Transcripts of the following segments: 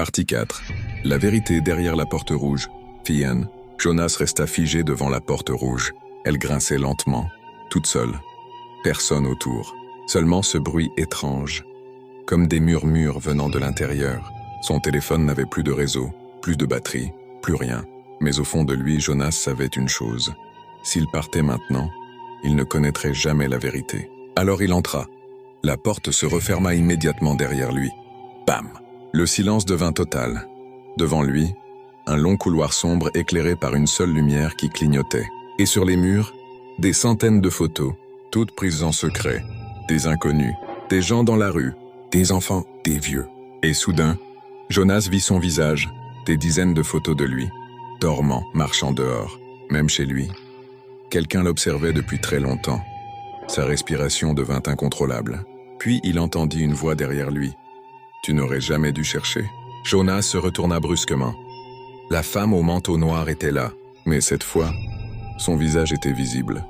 Partie 4. La vérité derrière la porte rouge. Fian. Jonas resta figé devant la porte rouge. Elle grinçait lentement, toute seule. Personne autour. Seulement ce bruit étrange. Comme des murmures venant de l'intérieur. Son téléphone n'avait plus de réseau, plus de batterie, plus rien. Mais au fond de lui, Jonas savait une chose. S'il partait maintenant, il ne connaîtrait jamais la vérité. Alors il entra. La porte se referma immédiatement derrière lui. Bam! Le silence devint total. Devant lui, un long couloir sombre éclairé par une seule lumière qui clignotait. Et sur les murs, des centaines de photos, toutes prises en secret. Des inconnus, des gens dans la rue, des enfants, des vieux. Et soudain, Jonas vit son visage, des dizaines de photos de lui, dormant, marchant dehors, même chez lui. Quelqu'un l'observait depuis très longtemps. Sa respiration devint incontrôlable. Puis il entendit une voix derrière lui. « Tu n'aurais jamais dû chercher. » Jonas se retourna brusquement. La femme au manteau noir était là, mais cette fois, son visage était visible.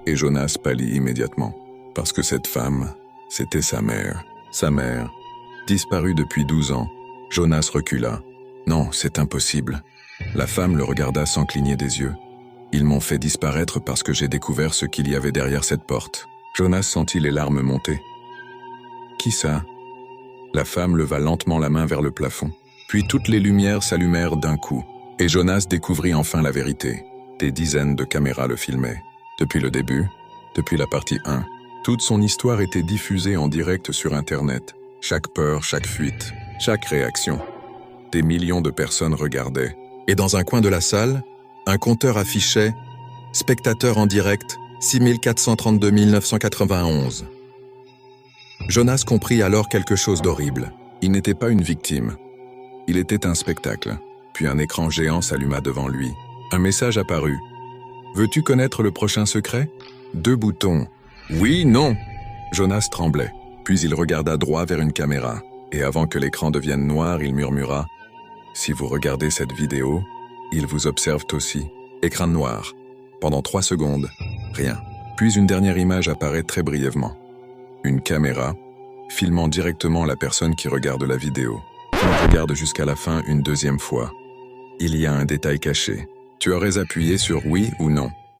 Et Jonas pâlit immédiatement, parce que cette femme, c'était sa mère. Sa mère, disparue depuis 12 ans. Jonas recula. « Non, c'est impossible. » La femme le regarda sans cligner des yeux. « Ils m'ont fait disparaître parce que j'ai découvert ce qu'il y avait derrière cette porte. » Jonas sentit les larmes monter. « Qui ça ?» La femme leva lentement la main vers le plafond. Puis toutes les lumières s'allumèrent d'un coup. Et Jonas découvrit enfin la vérité. Des dizaines de caméras le filmaient. Depuis le début, depuis la partie 1, toute son histoire était diffusée en direct sur Internet. Chaque peur, chaque fuite, chaque réaction. Des millions de personnes regardaient. Et dans un coin de la salle, un compteur affichait « Spectateurs en direct, 6432 991 ». Jonas comprit alors quelque chose d'horrible. Il n'était pas une victime. Il était un spectacle. Puis un écran géant s'alluma devant lui. Un message apparut. « Veux-tu connaître le prochain secret ?» 2 boutons. « Oui, non !» Jonas tremblait. Puis il regarda droit vers une caméra. Et avant que l'écran devienne noir, il murmura « Si vous regardez cette vidéo, ils vous observent aussi. » Écran noir. Pendant 3 secondes, rien. Puis une dernière image apparaît très brièvement. Une caméra, filmant directement la personne qui regarde la vidéo. On regarde jusqu'à la fin une deuxième fois. Il y a un détail caché. Tu aurais appuyé sur oui ou non.